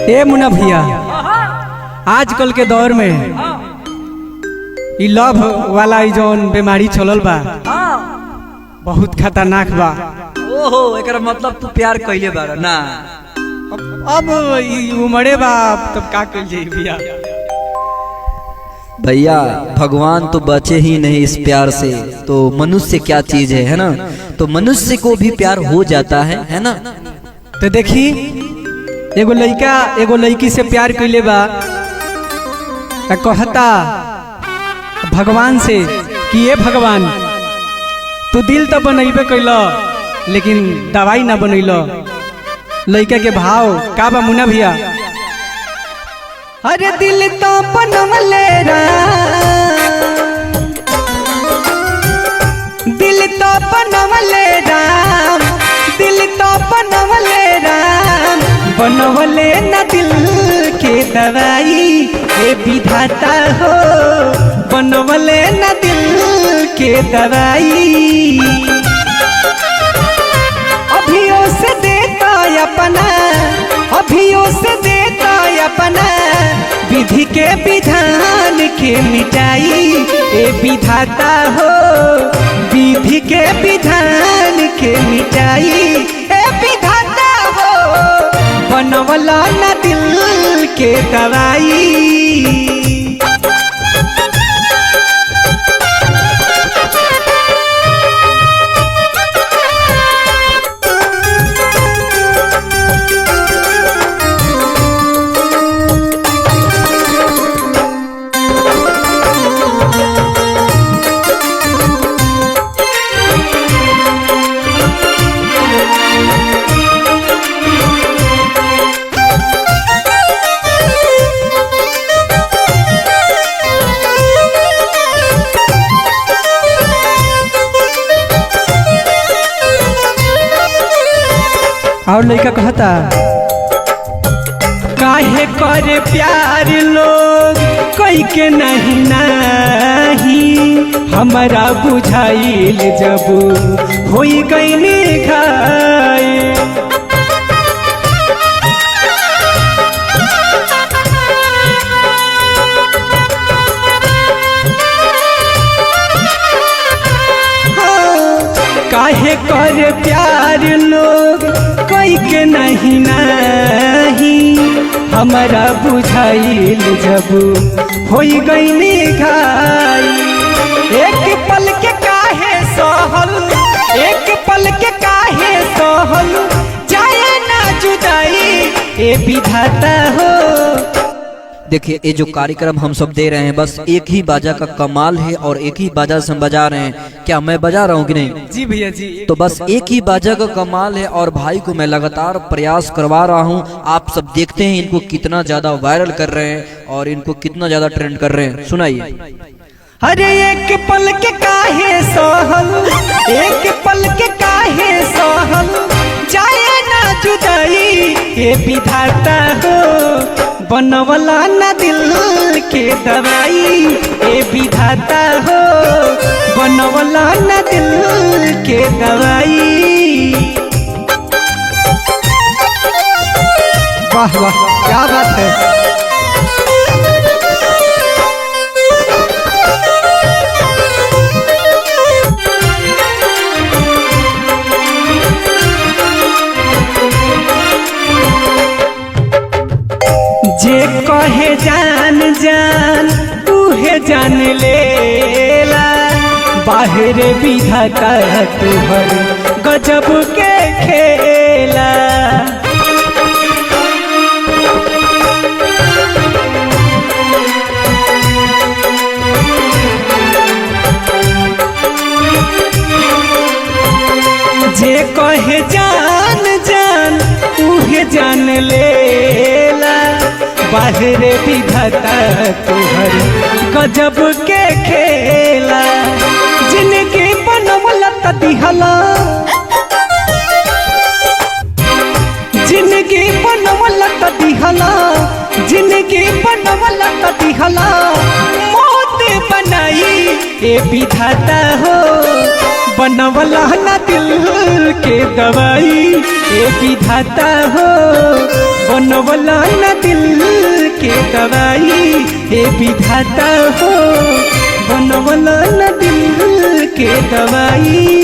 ए मुन्ना भैया, आजकल के दौर में लव वाला जौन बीमारी चलल बा बहुत खतरनाक बा। ओहो, एकरा मतलब तू प्यार कइले बार ना? अब उमरे बा, तब का कइल जाई भैया। भैया भगवान तो बचे ही नहीं इस प्यार से, तो मनुष्य क्या चीज है ना? तो मनुष्य को भी प्यार हो जाता है ना? तो देखी एगो लड़का एगो लड़की से प्यार कइले बा, कहता भगवान से कि ये भगवान तू दिल तो बनैबे कैल लेकिन दवाई ना बनैल। लड़का के भाव का बा मुन्ना भैया? अरे दिल तो बनवले राम, दिल तो बनवले राम, दिल तो बनवले राम, बनवले न दिल के दवाई ए विधाता हो, बनवले न दिल के दवाई। अभियो से देता अपना, अभियो से देता अपना, विधि के विधान के मिटाई ए विधाता हो, विधि के विधान के मिटाई ए विधाता हो, बनवला न दिल के दवाई। और लड़का कहता काहे करे प्यार लोग कोई के नहीं नहीं, हमारा बुझाइल जब होई गई घायल। काहे करे प्यार लोग कोई के नहीं नहीं, हमारा बुझाइल जब होई गई घायल। एक पल के काहे सहल, एक पल के काहे सहल, जाए ना जुदाई ए विधाता हो। देखिए ये जो कार्यक्रम हम सब दे रहे हैं बस एक ही बाजा का कमाल है और एक ही बाजा से हम बजा रहे हैं। क्या मैं बजा रहा हूँ कि नहीं? जी भैया जी। तो बस एक ही बाजा का कमाल है और भाई को मैं लगातार प्रयास करवा रहा हूँ। आप सब देखते हैं इनको कितना ज्यादा वायरल कर रहे हैं और इनको कितना ज्यादा ट्रेंड कर रहे हैं। सुनाइए। अरे एक पल के काहे सहल, एक पल के काहे सहल, जाए ना जुदाई ए विधाता हो, बनवला न दिल के दवाई ए विधाता हो, बनवला न दिल के दवाई। वाह वाह क्या बात है। जे कहे जान जान उहे जान लेला, बाहर विधाता तुहर गजब के खेला। जे कहे जान जान उहे जान लेला, बाहर विधाता तुहर गजब के खेला। जिनकी बनवला त दिहला, जिनकी बनवला त दिहला, जिनकी बनवला त दिहला, मौत बनाई ए विधाता हो, बनवला ना दिल के दवाई ए विधाता हो, बनवला ना दिल के दवाई ए विधाता हो, बनवला ना दिल के दवाई।